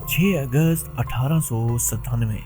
6 अगस्त 1897।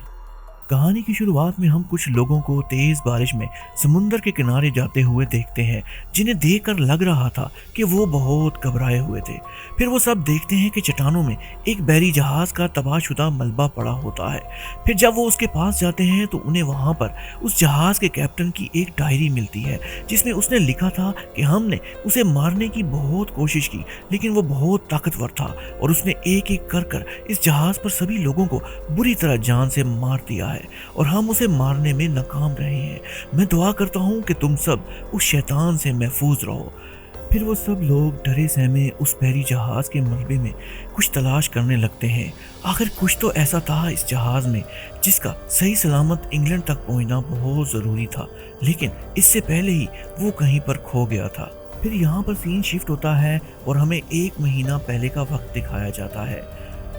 कहानी की शुरुआत में हम कुछ लोगों को तेज बारिश में समुंदर के किनारे जाते हुए देखते हैं, जिन्हें देखकर लग रहा था कि वो बहुत घबराए हुए थे। फिर वो सब देखते हैं कि चट्टानों में एक बहरी जहाज का तबाहशुदा मलबा पड़ा होता है। फिर जब वो उसके पास जाते हैं तो उन्हें वहां पर उस जहाज के कैप्टन की एक डायरी मिलती है, जिसमें उसने लिखा था कि हमने उसे मारने की बहुत कोशिश की, लेकिन वो बहुत ताकतवर था और उसने एक एक कर इस जहाज पर सभी लोगों को बुरी तरह जान से मार दिया है और हम उसे मारने में नाकाम रहे हैं। मैं दुआ करता हूँ कि तुम सब उस शैतान से महफूज रहो। फिर वो सब लोग डरे सहमे उस बहरी जहाज के मलबे में कुछ तलाश करने लगते हैं। आखिर कुछ तो ऐसा था इस जहाज में जिसका सही सलामत इंग्लैंड तक पहुंचना बहुत ज़रूरी था, लेकिन इससे पहले ही वो कहीं पर खो गया था। फिर यहाँ पर सीन शिफ्ट होता है और हमें 1 महीना पहले का वक्त दिखाया जाता है,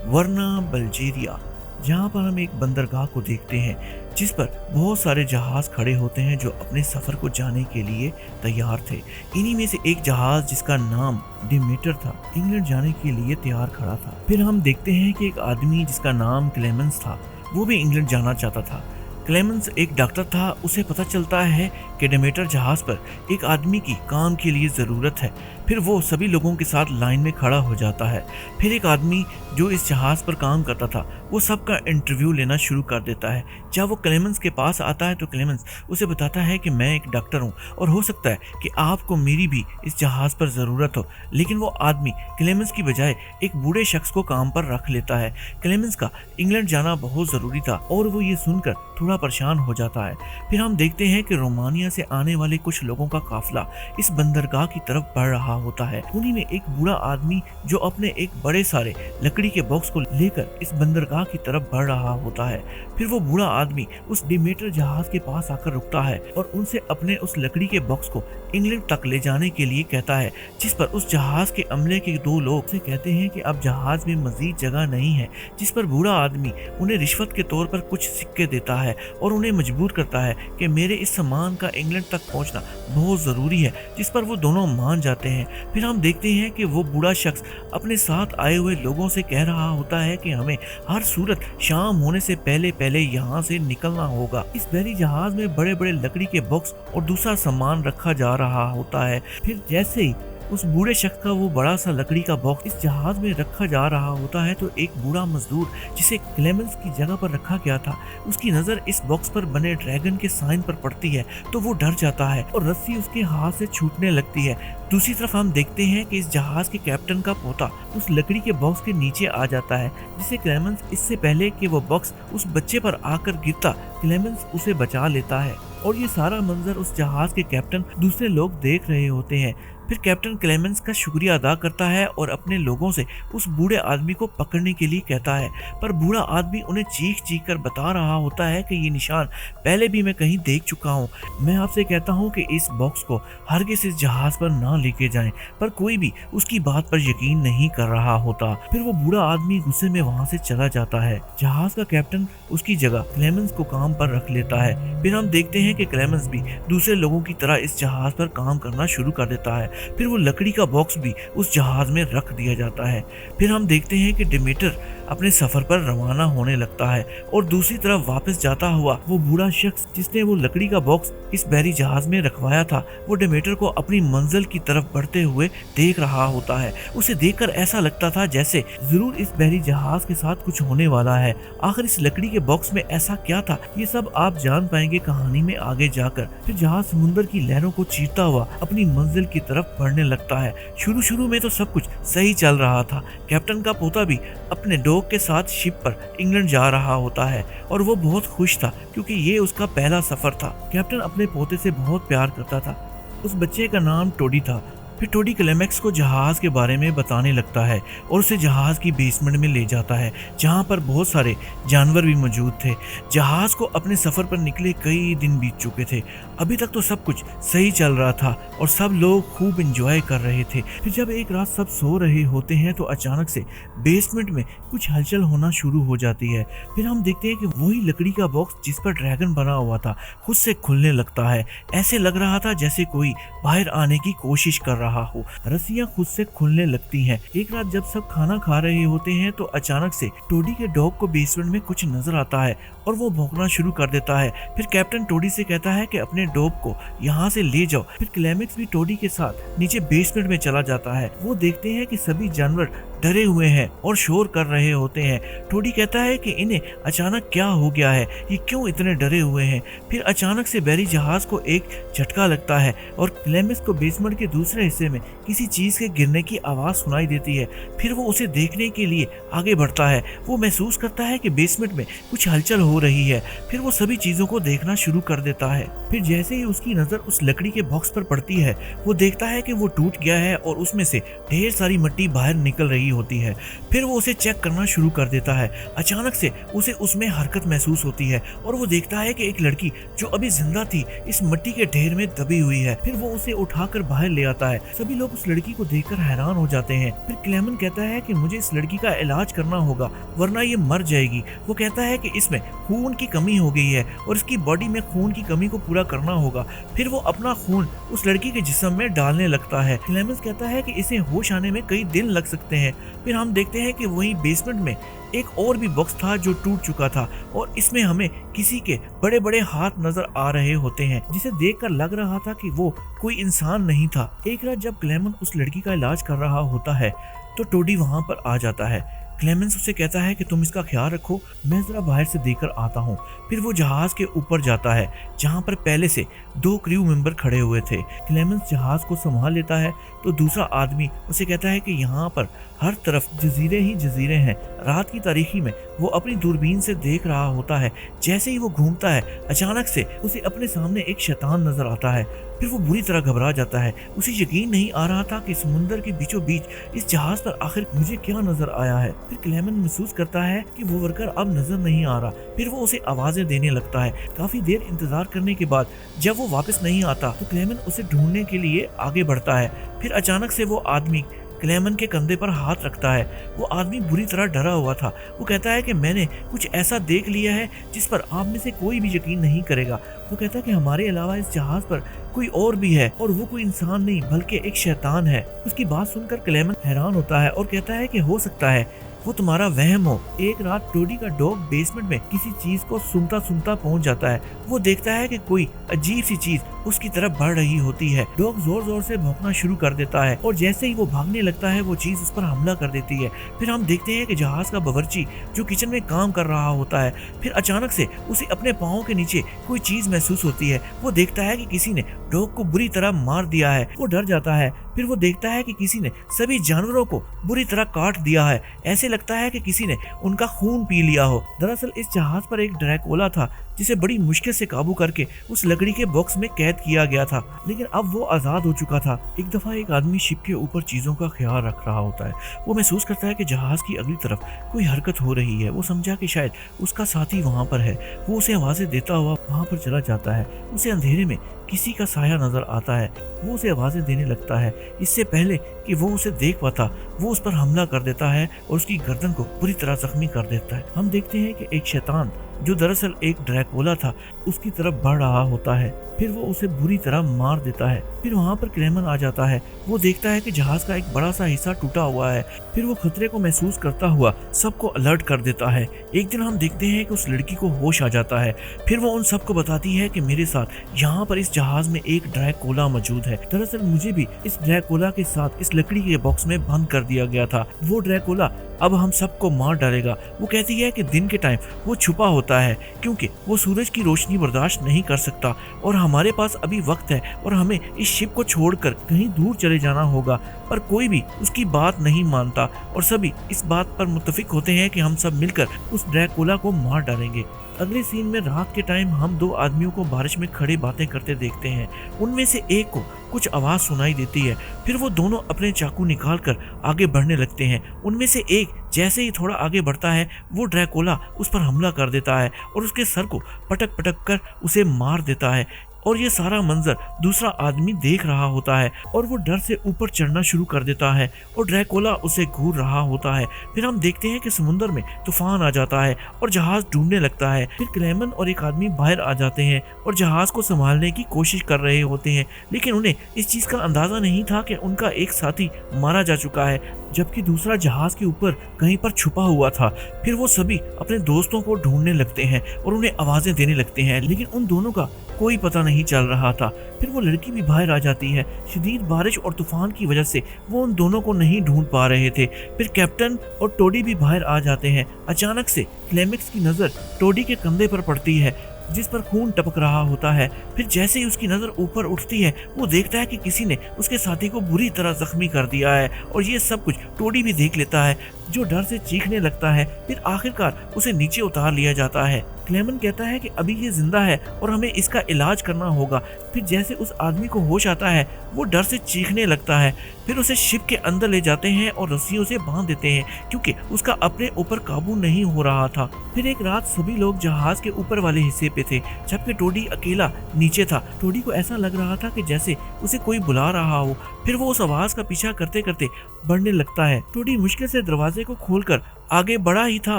वरना बल्गेरिया, जहाँ पर हम एक बंदरगाह को देखते हैं जिस पर बहुत सारे जहाज खड़े होते हैं जो अपने सफ़र को जाने के लिए तैयार थे। इन्हीं में से एक जहाज जिसका नाम डिमेटर था, इंग्लैंड जाने के लिए तैयार खड़ा था। फिर हम देखते हैं कि एक आदमी जिसका नाम क्लेमेंस था, वो भी इंग्लैंड जाना चाहता था। क्लेमेंस एक डॉक्टर था। उसे पता चलता है कि डिमेटर जहाज पर एक आदमी की काम के लिए ज़रूरत है। फिर वो सभी लोगों के साथ लाइन में खड़ा हो जाता है। फिर एक आदमी जो इस जहाज़ पर काम करता था वो सबका इंटरव्यू लेना शुरू कर देता है। जब वो क्लेमेंस के पास आता है तो क्लेमेंस उसे बताता है कि मैं एक डॉक्टर हूँ और हो सकता है कि आपको मेरी भी इस जहाज़ पर ज़रूरत हो। लेकिन वो आदमी क्लेमेंस की बजाय एक बूढ़े शख्स को काम पर रख लेता है। क्लेमेंस का इंग्लैंड जाना बहुत ज़रूरी था और वो ये सुनकर थोड़ा परेशान हो जाता है। फिर हम देखते हैं कि रोमानिया से आने वाले कुछ लोगों का काफिला इस बंदरगाह की तरफ बढ़ रहा होता है। उन्हीं में एक बूढ़ा आदमी जो अपने एक बड़े सारे लकड़ी के बॉक्स को लेकर इस बंदरगाह की तरफ बढ़ रहा होता है। फिर वो बूढ़ा आदमी उस डिमेटर जहाज के पास आकर रुकता है और उनसे अपने उस लकड़ी के बॉक्स को इंग्लैंड तक ले जाने के लिए कहता है, जिस पर उस जहाज के अमले के 2 लोग से कहते हैं कि अब जहाज में मजीद जगह नहीं है। जिस पर बूढ़ा आदमी उन्हें रिश्वत के तौर पर कुछ सिक्के देता है और उन्हें मजबूर करता है कि मेरे इस सामान का इंग्लैंड तक पहुंचना बहुत ज़रूरी है, जिस पर वो दोनों मान जाते हैं। फिर हम देखते हैं कि वो बूढ़ा शख्स अपने साथ आए हुए लोगों से कह रहा होता है कि हमें हर सूरत शाम होने से पहले यहाँ से निकलना होगा। इस बहरी जहाज में बड़े बड़े लकड़ी के बॉक्स और दूसरा सामान रखा जा रहा होता है। फिर जैसे ही उस बूढ़े शख्स का वो बड़ा सा लकड़ी का बॉक्स इस जहाज में रखा जा रहा होता है तो एक बूढ़ा मजदूर जिसे क्लेमेंस की जगह पर रखा गया था, उसकी नज़र इस बॉक्स पर बने ड्रैगन के साइन पर पड़ती है तो वो डर जाता है और रस्सी उसके हाथ से छूटने लगती है। दूसरी तरफ हम देखते हैं कि इस जहाज के कैप्टन का पोता उस लकड़ी के बॉक्स के नीचे आ जाता है, जिसे क्लेमेंस इससे पहले कि वो बॉक्स उस बच्चे पर आकर गिरता, क्लेमेंस उसे बचा लेता है। और ये सारा मंजर उस जहाज के कैप्टन दूसरे लोग देख रहे होते हैं। फिर कैप्टन क्लेमेंस का शुक्रिया अदा करता है और अपने लोगों से उस बूढ़े आदमी को पकड़ने के लिए कहता है, पर बूढ़ा आदमी उन्हें चीख चीख कर बता रहा होता है कि ये निशान पहले भी मैं कहीं देख चुका हूँ। मैं आपसे कहता हूँ कि इस बॉक्स को हरगिज़ इस जहाज पर ना लेके जाएं, पर कोई भी उसकी बात पर यकीन नहीं कर रहा होता। फिर वो बूढ़ा आदमी गुस्से में वहाँ से चला जाता है। जहाज का कैप्टन उसकी जगह क्लेमेंस को काम पर रख लेता है। फिर हम देखते हैं कि क्लेमेंस भी दूसरे लोगों की तरह इस जहाज पर काम करना शुरू कर देता है। फिर वो लकड़ी का बॉक्स भी उस जहाज में रख दिया जाता है। फिर हम देखते हैं कि डिमेटर अपने सफर पर रवाना होने लगता है और दूसरी तरफ वापस जाता हुआ वो बूढ़ा शख्स जिसने वो लकड़ी का बॉक्स इस बहरी जहाज में रखवाया था, वो डिमेटर को अपनी मंजिल की तरफ बढ़ते हुए देख रहा होता है। उसे देखकर ऐसा लगता था जैसे जरूर इस बहरी जहाज के साथ कुछ होने वाला है। आखिर इस लकड़ी के बॉक्स में ऐसा क्या था, ये सब आप जान पाएंगे कहानी में आगे जाकर। फिर जहाज समुद्र की लहरों को चीरता हुआ अपनी मंजिल की तरफ बढ़ने लगता है। शुरू में तो सब कुछ सही चल रहा था। कैप्टन का पोता भी अपने डॉग के साथ शिप पर इंग्लैंड जा रहा होता है और वो बहुत खुश था क्योंकि ये उसका पहला सफर था। कैप्टन अपने पोते से बहुत प्यार करता था। उस बच्चे का नाम टोडी था। फिर टोडी क्लेमेंस को जहाज के बारे में बताने लगता है और उसे जहाज की बेसमेंट में ले जाता है जहां पर बहुत सारे जानवर भी मौजूद थे। जहाज को अपने सफर पर निकले कई दिन बीत चुके थे। अभी तक तो सब कुछ सही चल रहा था और सब लोग खूब एंजॉय कर रहे थे। फिर जब एक रात सब सो रहे होते हैं तो अचानक से बेसमेंट में कुछ हलचल होना शुरू हो जाती है। फिर हम देखते हैं कि वही लकड़ी का बॉक्स जिस पर ड्रैगन बना हुआ था खुद से खुलने लगता है। ऐसे लग रहा था जैसे कोई बाहर आने की कोशिश कर रहा रहा हो। रस्सियां खुद से खुलने लगती हैं। एक रात जब सब खाना खा रहे होते हैं तो अचानक से टोडी के डॉग को बेसमेंट में कुछ नजर आता है और वो भौंकना शुरू कर देता है। फिर कैप्टन टोडी से कहता है कि अपने डॉग को यहाँ से ले जाओ। फिर क्लेमेक्स भी टोडी के साथ नीचे बेसमेंट में चला जाता है। वो देखते हैं कि सभी जानवर डरे हुए हैं और शोर कर रहे होते हैं। टोडी कहता है कि इन्हें अचानक क्या हो गया है, ये क्यों इतने डरे हुए हैं। फिर अचानक से बैरी जहाज को एक झटका लगता है और क्लेमेक्स को बेसमेंट के दूसरे हिस्से में किसी चीज के गिरने की आवाज सुनाई देती है। फिर वो उसे देखने के लिए आगे बढ़ता है। वो महसूस करता है कि बेसमेंट में कुछ हलचल हो रही है। फिर वो सभी चीजों को देखना शुरू कर देता है। फिर जैसे ही उसकी नजर उस लकड़ी के बॉक्स पर पड़ती है, वो देखता है कि वो टूट गया है और उसमें से ढेर सारी मिट्टी बाहर निकल रही होती है। फिर वो उसे चेक करना शुरू कर देता है। अचानक से उसे उसमें हरकत महसूस होती है और वो देखता है कि एक लड़की जो अभी जिंदा थी इस मिट्टी के ढेर में दबी हुई है। फिर वो उसे उठाकर बाहर ले आता है। सभी लोग उस लड़की को देखकर हैरान हो जाते हैं। फिर क्लेमन कहता है कि मुझे इस लड़की का इलाज करना होगा वरना ये मर जाएगी। वो कहता है कि इसमें खून की कमी हो गई है और इसकी बॉडी में खून की कमी को पूरा करना होगा। फिर वो अपना खून उस लड़की के जिस्म में डालने लगता है। क्लेमेंस कहता है कि इसे होश आने में कई दिन लग सकते हैं। फिर हम देखते हैं कि वहीं बेसमेंट में एक और भी बॉक्स था जो टूट चुका था और इसमें हमें किसी के बड़े बड़े हाथ नजर आ रहे होते हैं, जिसे देखकर लग रहा था कि वो कोई इंसान नहीं था। एक रात जब क्लेमन उस लड़की का इलाज कर रहा होता है तो टोडी वहां पर आ जाता है। क्लेमेंस उसे कहता है कि तुम इसका ख्याल रखो, मैं जरा बाहर से देखकर आता हूँ। फिर वो जहाज के ऊपर जाता है जहाँ पर पहले से 2 क्रू मेंबर खड़े हुए थे। क्लेमेंस जहाज को संभाल लेता है तो दूसरा आदमी उसे कहता है कि यहाँ पर हर तरफ जजीरे ही जजीरे हैं। रात की तारीकी में वो अपनी दूरबीन से देख रहा होता है। जैसे ही वो घूमता है अचानक से उसे अपने सामने एक शैतान नजर आता है। फिर वो बुरी तरह घबरा जाता है। उसे यकीन नहीं आ रहा था कि समुंदर के बीचों बीच इस जहाज पर आखिर मुझे क्या नजर आया है। फिर क्लेमन महसूस करता है कि वो वर्कर अब नजर नहीं आ रहा। फिर वो उसे आवाजें देने लगता है। काफी देर इंतजार करने के बाद जब वो वापस नहीं आता तो क्लेमन उसे ढूंढने के लिए आगे बढ़ता है। फिर अचानक से वो आदमी क्लेमन के कंधे पर हाथ रखता है। वो आदमी बुरी तरह डरा हुआ था। वो कहता है कि मैंने कुछ ऐसा देख लिया है जिस पर आप में से कोई भी यकीन नहीं करेगा। वो कहता है कि हमारे अलावा इस जहाज पर कोई और भी है और वो कोई इंसान नहीं बल्कि एक शैतान है। उसकी बात सुनकर क्लेमन हैरान होता है और कहता है कि हो सकता है वो तुम्हारा वहम हो। एक रात टोडी का डॉग बेसमेंट में किसी चीज को सूंघता सूंघता पहुंच जाता है। वो देखता है कि कोई अजीब सी चीज उसकी तरफ बढ़ रही होती है। डॉग जोर जोर से भौंकना शुरू कर देता है और जैसे ही वो भागने लगता है वो चीज उस पर हमला कर देती है। फिर हम देखते हैं कि जहाज का बावर्ची जो किचन में काम कर रहा होता है, फिर अचानक से उसे अपने पाँव के नीचे कोई चीज महसूस होती है। वो देखता है कि किसी ने डॉग को बुरी तरह मार दिया है। वो डर जाता है। फिर वो देखता है कि किसी ने सभी जानवरों को बुरी तरह काट दिया है। ऐसे लगता है कि किसी ने उनका खून पी लिया हो। दरअसल इस जहाज पर एक ड्रैकुला था जिसे बड़ी मुश्किल से काबू करके उस लकड़ी के बॉक्स में कैद किया गया था, लेकिन अब वो आजाद हो चुका था। एक दफा एक आदमी शिप के ऊपर चीजों का ख्याल रख रहा होता है। वो महसूस करता है कि जहाज की अगली तरफ कोई हरकत हो रही है। वो समझा कि शायद उसका साथी वहां पर है। वो उसे आवाजें देता हुआ वहां पर चला जाता है। उसे अंधेरे में किसी का साया नजर आता है। वो उसे आवाजें देने लगता है। इससे पहले कि वो उसे देख पाता वो उस पर हमला कर देता है और उसकी गर्दन को बुरी तरह जख्मी कर देता है। हम देखते हैं कि एक शैतान जो दरअसल एक ड्रैकुला था उसकी तरफ बढ़ रहा होता है। फिर वो उसे बुरी तरह मार देता है। फिर वहाँ पर क्लेमन आ जाता है। वो देखता है कि जहाज का एक बड़ा सा हिस्सा टूटा हुआ है। फिर वो खतरे को महसूस करता हुआ सबको अलर्ट कर देता है। एक दिन हम देखते हैं कि उस लड़की को होश आ जाता है। फिर वो उन सबको बताती है कि मेरे साथ यहाँ पर इस जहाज में एक ड्रैकुला मौजूद है। दरअसल मुझे भी इस ड्रैकुला के साथ इस लकड़ी के बॉक्स में बंद कर दिया गया था। वो ड्रैकुला अब हम सबको मार डालेगा। वो कहती है कि दिन के टाइम वो छुपा होता है क्योंकि वो सूरज की रोशनी बर्दाश्त नहीं कर सकता और हमारे पास अभी वक्त है और हमें इस शिप को छोड़कर कहीं दूर चले जाना होगा। पर कोई भी उसकी बात नहीं मानता और सभी इस बात पर मुत्तफिक होते हैं कि हम सब मिलकर उस ड्रैकुला को मार डालेंगे। अगले सीन में रात के टाइम हम 2 आदमियों को बारिश में खड़े बातें करते देखते हैं। उनमें से एक को कुछ आवाज सुनाई देती है। फिर वो दोनों अपने चाकू निकालकर आगे बढ़ने लगते हैं। उनमें से एक जैसे ही थोड़ा आगे बढ़ता है वो ड्रैकुला उस पर हमला कर देता है और उसके सर को पटक पटक कर उसे मार देता है। और ये सारा मंजर दूसरा आदमी देख रहा होता है और वो डर से ऊपर चढ़ना शुरू कर देता है और ड्रैकुला उसे घूर रहा होता है। फिर हम देखते हैं कि समुद्र में तूफान आ जाता है और जहाज डूबने लगता है। फिर क्लेमन और एक आदमी बाहर आ जाते हैं और जहाज को संभालने की कोशिश कर रहे होते हैं, लेकिन उन्हें इस चीज का अंदाजा नहीं था कि उनका एक साथी मारा जा चुका है, जबकि दूसरा जहाज के ऊपर कहीं पर छुपा हुआ था। फिर वो सभी अपने दोस्तों को ढूंढने लगते हैं और उन्हें आवाजें देने लगते हैं, लेकिन उन दोनों का कोई पता नहीं चल रहा था। फिर वो लड़की भी बाहर आ जाती है। शदीद बारिश और तूफान की वजह से वो उन दोनों को नहीं ढूंढ पा रहे थे। फिर कैप्टन और टोडी भी बाहर आ जाते हैं। अचानक से क्लेमेक्स की नजर टोडी के कंधे पर पड़ती है, जिस पर खून टपक रहा होता है। फिर जैसे ही उसकी नजर ऊपर उठती है, वो देखता है कि किसी ने उसके साथी को बुरी तरह जख्मी कर दिया है और ये सब कुछ टोडी भी देख लेता है, जो डर से चीखने लगता है। फिर आखिरकार उसे नीचे उतार लिया जाता है। क्लेमन कहता है कि अभी ये जिंदा है और हमें इसका इलाज करना होगा। फिर जैसे उस आदमी को होश आता है, वो डर से चीखने लगता है। फिर उसे शिप के अंदर ले जाते हैं और रस्सियों से बांध देते हैं, क्योंकि उसका अपने ऊपर काबू नहीं हो रहा था। फिर एक रात सभी लोग जहाज के ऊपर वाले हिस्से पे थे, जबकि टोडी अकेला नीचे था। टोडी को ऐसा लग रहा था कि जैसे उसे कोई बुला रहा हो। फिर वो उस आवाज का पीछा करते करते बढ़ने लगता है। टोडी मुश्किल से दरवाजे को खोलकर आगे बढ़ा ही था,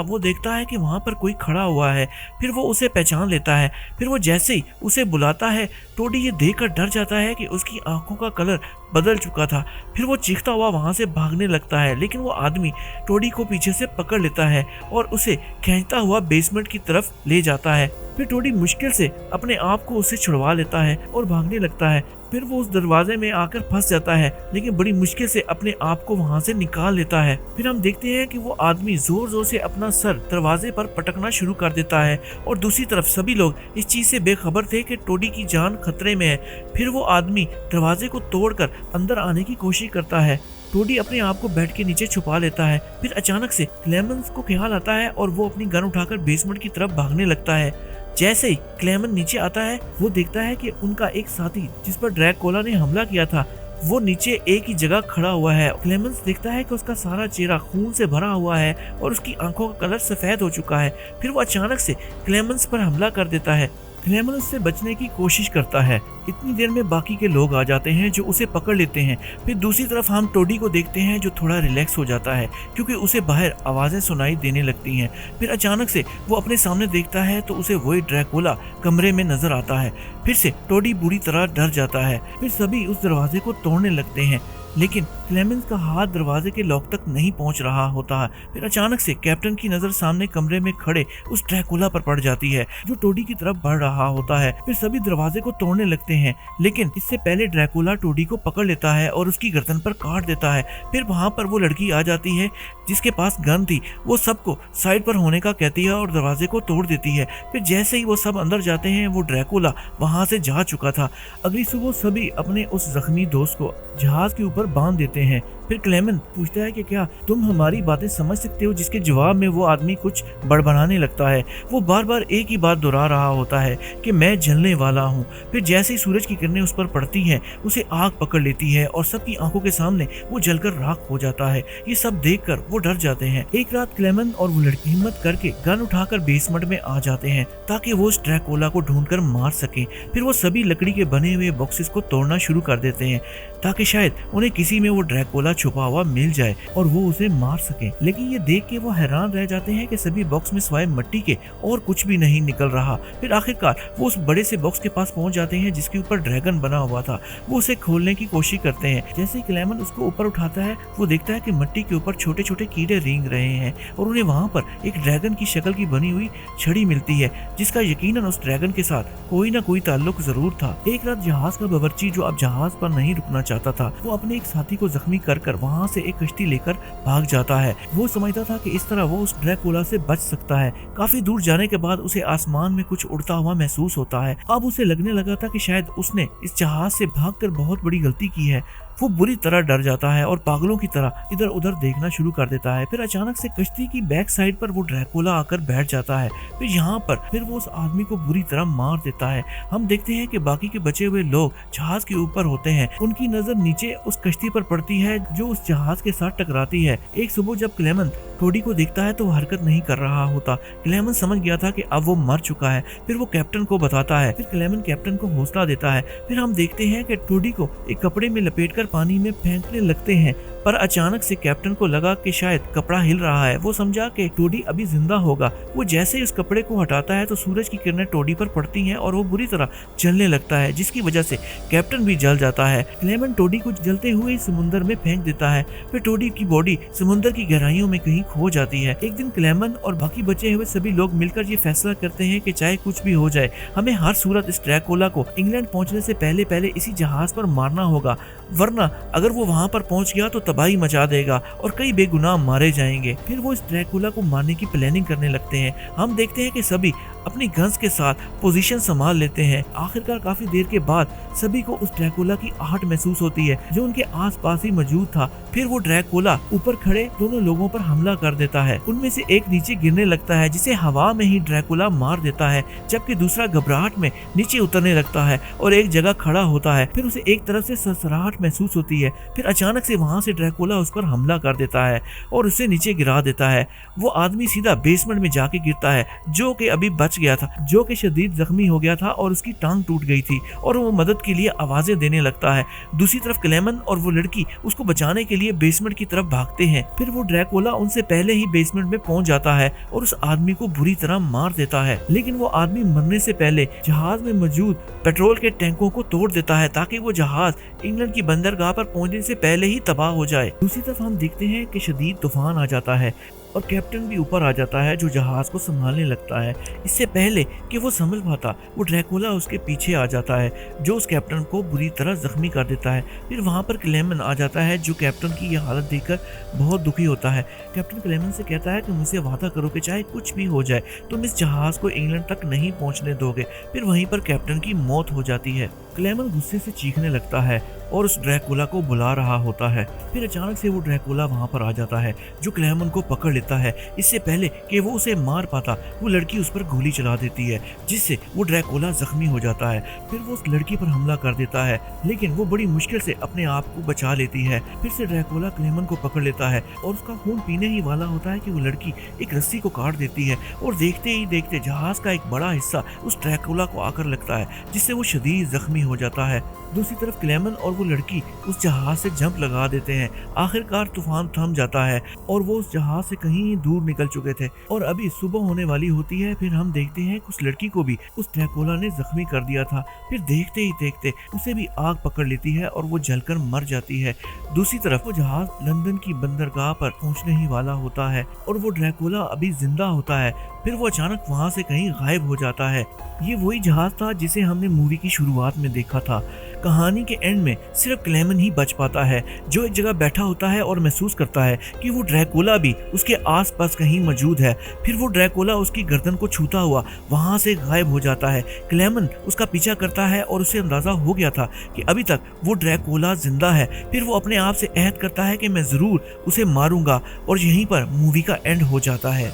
वो देखता है कि वहां पर कोई खड़ा हुआ है। फिर वो उसे पहचान लेता है। फिर वो जैसे ही उसे बुलाता है, टोडी ये देखकर डर जाता है कि उसकी आंखों का कलर बदल चुका था। फिर वो चीखता हुआ वहां से भागने लगता है, लेकिन वो आदमी टोडी को पीछे से पकड़ लेता है और उसे खींचता हुआ बेसमेंट की तरफ ले जाता है। फिर टोडी मुश्किल से अपने आप को उससे छुड़वा लेता है और भागने लगता है। फिर वो उस दरवाजे में आकर फंस जाता है, लेकिन बड़ी मुश्किल से अपने आप को वहां से निकाल लेता है। फिर हम देखते हैं कि वो आदमी जोर जोर से अपना सर दरवाजे पर पटकना शुरू कर देता है और दूसरी तरफ सभी लोग इस चीज से बेखबर थे कि टोडी की जान खतरे में है। फिर वो आदमी दरवाजे को तोड़कर अंदर आने की कोशिश करता है। टोडी अपने आप को बेड के नीचे छुपा लेता है। फिर अचानक से क्लेमेंस को ख्याल आता है और वो अपनी गन उठाकर बेसमेंट की तरफ भागने लगता है। जैसे ही क्लेमन नीचे आता है, वो देखता है कि उनका एक साथी जिस पर ड्रैकुला ने हमला किया था, वो नीचे एक ही जगह खड़ा हुआ है। क्लेमेंस देखता है कि उसका सारा चेहरा खून से भरा हुआ है और उसकी आंखों का कलर सफेद हो चुका है। फिर वो अचानक से क्लेमेंस पर हमला कर देता है। क्लेमन उससे बचने की कोशिश करता है। इतनी देर में बाकी के लोग आ जाते हैं जो उसे पकड़ लेते हैं। फिर दूसरी तरफ हम टोडी को देखते हैं जो थोड़ा रिलैक्स हो जाता है, क्योंकि उसे बाहर आवाजें सुनाई देने लगती हैं। फिर अचानक से वो अपने सामने देखता है तो उसे वही ड्रैकुला कमरे में नजर आता है। फिर से टोडी बुरी तरह डर जाता है। फिर सभी उस दरवाजे को तोड़ने लगते हैं, लेकिन क्लेमेंस का हाथ दरवाजे के लॉक तक नहीं पहुंच रहा होता है। फिर अचानक से कैप्टन की नजर सामने कमरे में खड़े उस ड्रैकुला पर पड़ जाती है, जो टोडी की तरफ बढ़ रहा होता है। फिर सभी दरवाजे को तोड़ने लगते हैं, लेकिन इससे पहले ड्रैकुला टोडी को पकड़ लेता है और उसकी गर्दन पर काट देता है। फिर वहां पर वो लड़की आ जाती है जिसके पास गन थी। वो सबको साइड पर होने का कहती है और दरवाजे को तोड़ देती है। फिर जैसे ही वो सब अंदर जाते हैं, वो ड्रैकुला वहां से जा चुका था। अगली सुबह सभी अपने उस जख्मी दोस्त को जहाज के ऊपर बांध देते हैं। फिर क्लेमन पूछता है कि क्या तुम हमारी बातें समझ सकते हो, जिसके जवाब में वो आदमी कुछ बड़बड़ाने लगता है। वो बार बार एक ही बात दोहरा रहा होता है कि मैं जलने वाला हूँ। फिर जैसे ही सूरज की किरणें उस पर पड़ती हैं, उसे आग पकड़ लेती है और सबकी आंखों के सामने वो जलकर राख हो जाता है। ये सब देखकर वो डर जाते हैं। एक रात क्लेमन और वो लड़की हिम्मत करके गन उठाकर बेसमेंट में आ जाते हैं ताकि वो उस ड्रैकुला को ढूंढकर मार सके। फिर वो सभी लकड़ी के बने हुए बॉक्सेस को तोड़ना शुरू कर देते हैं ताकि शायद उन्हें किसी में वो ड्रैकुला छुपा हुआ मिल जाए और वो उसे मार सके। लेकिन ये देख के वो हैरान रह जाते हैं कि सभी बॉक्स में सिवाय मिट्टी के और कुछ भी नहीं निकल रहा। फिर आखिरकार वो उस बड़े से बॉक्स के पास पहुंच जाते हैं जिसके ऊपर ड्रैगन बना हुआ था। वो उसे खोलने की कोशिश करते हैं। जैसे ही क्लेमन उसको ऊपर उठाता है, वो देखता है कि मिट्टी के ऊपर छोटे छोटे कीड़े रेंग रहे हैं और उन्हें वहां पर एक ड्रैगन की शक्ल की बनी हुई छड़ी मिलती है, जिसका यकीनन उस ड्रैगन के साथ कोई ना कोई ताल्लुक जरूर था। एक रात जहाज का बावर्ची, जो अब जहाज पर नहीं रुकना चाहता था, वो अपने एक साथी को जख्मी कर वहां से एक कश्ती लेकर भाग जाता है। वो समझता था कि इस तरह वो उस ड्रैकुला से बच सकता है। काफी दूर जाने के बाद उसे आसमान में कुछ उड़ता हुआ महसूस होता है। अब उसे लगने लगा था कि शायद उसने इस जहाज से भागकर बहुत बड़ी गलती की है। वो बुरी तरह डर जाता है और पागलों की तरह इधर उधर देखना शुरू कर देता है। फिर अचानक से कश्ती की बैक साइड पर वो ड्रैकुला आकर बैठ जाता है। फिर यहाँ पर फिर वो उस आदमी को बुरी तरह मार देता है। हम देखते हैं कि बाकी के बचे हुए लोग जहाज के ऊपर होते हैं। उनकी नजर नीचे उस कश्ती पर पड़ती है जो उस जहाज के साथ टकराती है। एक सुबह जब क्लेमन टोडी को देखता है तो वो हरकत नहीं कर रहा होता। क्लेमन समझ गया था कि अब वो मर चुका है। फिर वो कैप्टन को बताता है। फिर क्लेमन कैप्टन को हौसला देता है। फिर हम देखते हैं कि टोडी को एक कपड़े में लपेटकर पानी में फेंकने लगते हैं, पर अचानक से कैप्टन को लगा कि शायद कपड़ा हिल रहा है। वो समझा कि टोडी अभी जिंदा होगा। वो जैसे ही उस कपड़े को हटाता है तो सूरज की किरणें टोडी पर पड़ती हैं और वो बुरी तरह जलने लगता है, जिसकी वजह से कैप्टन भी जल जाता है। क्लेमन टोडी को जलते हुए समुद्र में फेंक देता है। फिर टोडी की बॉडी समुद्र की गहराइयों में कहीं खो जाती है। एक दिन क्लेमन और बाकी बचे हुए सभी लोग मिलकर ये फैसला करते हैं कि चाहे कुछ भी हो जाए, हमें हर सूरत इस ड्रैकुला को इंग्लैंड पहुंचने से पहले इसी जहाज पर मारना होगा, वरना अगर वो वहां पर पहुंच गया तो तबाही मचा देगा और कई बेगुनाह मारे जाएंगे। फिर वो इस ड्रैकुला को मारने की प्लानिंग करने लगते हैं। हम देखते हैं कि सभी अपनी गन्स के साथ पोजीशन संभाल लेते हैं। आखिरकार काफी देर के बाद सभी को उस ड्रैकुला की आहट महसूस होती है जो उनके आसपास ही मौजूद था। फिर वो ड्रैकुला ऊपर खड़े दोनों लोगों पर हमला कर देता है। उनमें से एक नीचे गिरने लगता है, जिसे हवा में ही ड्रैकुला मार देता है, जबकि दूसरा घबराहट में नीचे उतरने लगता है और एक जगह खड़ा होता है। फिर उसे एक तरफ से सरसराहट महसूस होती है। फिर अचानक से वहां से ड्रैकुला उस पर हमला कर देता है और उसे नीचे गिरा देता है। वो आदमी सीधा बेसमेंट में जाके गिरता है, जो कि अभी बच गया था, जो कि शदीद जख्मी हो गया था और उसकी टांग टूट गई थी, और वो मदद के लिए आवाजें देने लगता है। दूसरी तरफ क्लेमन और वो लड़की उसको बचाने के लिए बेसमेंट की तरफ भागते हैं। फिर वो ड्रैकुला उनसे पहले ही बेसमेंट में पहुंच जाता है और उस आदमी को बुरी तरह मार देता है। लेकिन वो आदमी मरने से पहले जहाज में मौजूद पेट्रोल के टैंकों को तोड़ देता है ताकि वो जहाज इंग्लैंड की बंदरगाह पर पहुंचने से पहले ही तबाह हो जाए। दूसरी तरफ हम देखते हैं कि शदीद तूफान आ जाता है और कैप्टन भी ऊपर आ जाता है, जो जहाज को संभालने लगता है। इससे पहले कि वो समझ पाता, वो ड्रैकुला उसके पीछे आ जाता है, जो उस कैप्टन को बुरी तरह जख्मी कर देता है। फिर वहां पर क्लेमन आ जाता है, जो कैप्टन की यह हालत देखकर बहुत दुखी होता है। कैप्टन क्लेमन से कहता है कि मुझसे वादा करो कि चाहे कुछ भी हो जाए तुम इस जहाज को इंग्लैंड तक नहीं पहुंचने दोगे। फिर वहीं पर कैप्टन की मौत हो जाती है। क्लेमन गुस्से से चीखने लगता है और उस ड्रैकुला को बुला रहा होता है। फिर अचानक से वो ड्रैकुला वहां पर आ जाता है, जो क्लेमन को पकड़ लेता है। इससे पहले कि वो उसे मार पाता, वो लड़की उस पर गोली चला देती है, जिससे वो ड्रैकुला जख्मी हो जाता है। फिर वो उस लड़की पर हमला कर देता है, लेकिन वो बड़ी मुश्किल से अपने आप को बचा लेती है। फिर से ड्रैकुला क्लेमन को पकड़ लेता है और उसका खून पीने ही वाला होता है कि वो लड़की एक रस्सी को काट देती है और देखते ही देखते जहाज का एक बड़ा हिस्सा उस ड्रैकुला को आकर लगता है, जिससे वो शदीद जख्मी हो जाता है। दूसरी तरफ क्लेमन और वो लड़की उस जहाज से जंप लगा देते हैं। आखिरकार तूफान थम जाता है और वो उस जहाज से कहीं दूर निकल चुके थे और अभी सुबह होने वाली होती है। फिर हम देखते हैं कि उस लड़की को भी उस ड्रैकुला ने जख्मी कर दिया था। फिर देखते ही देखते उसे भी आग पकड़ लेती है और वो जलकर मर जाती है। दूसरी तरफ वो जहाज लंदन की बंदरगाह पर पहुंचने ही वाला होता है और वो ड्रैकुला अभी जिंदा होता है। फिर वो अचानक वहां से कहीं गायब हो जाता है। ये वही जहाज था जिसे हमने मूवी की शुरुआत में देखा था। कहानी के एंड में सिर्फ क्लेमन ही बच पाता है, जो एक जगह बैठा होता है और महसूस करता है कि वो ड्रैकुला भी उसके आसपास कहीं मौजूद है। फिर वो ड्रैकुला उसकी गर्दन को छूता हुआ वहां से गायब हो जाता है। क्लेमन उसका पीछा करता है और उसे अंदाजा हो गया था कि अभी तक वो ड्रैकुला जिंदा है। फिर वो अपने आप से अहद करता है कि मैं जरूर उसे मारूंगा और यहीं पर मूवी का एंड हो जाता है।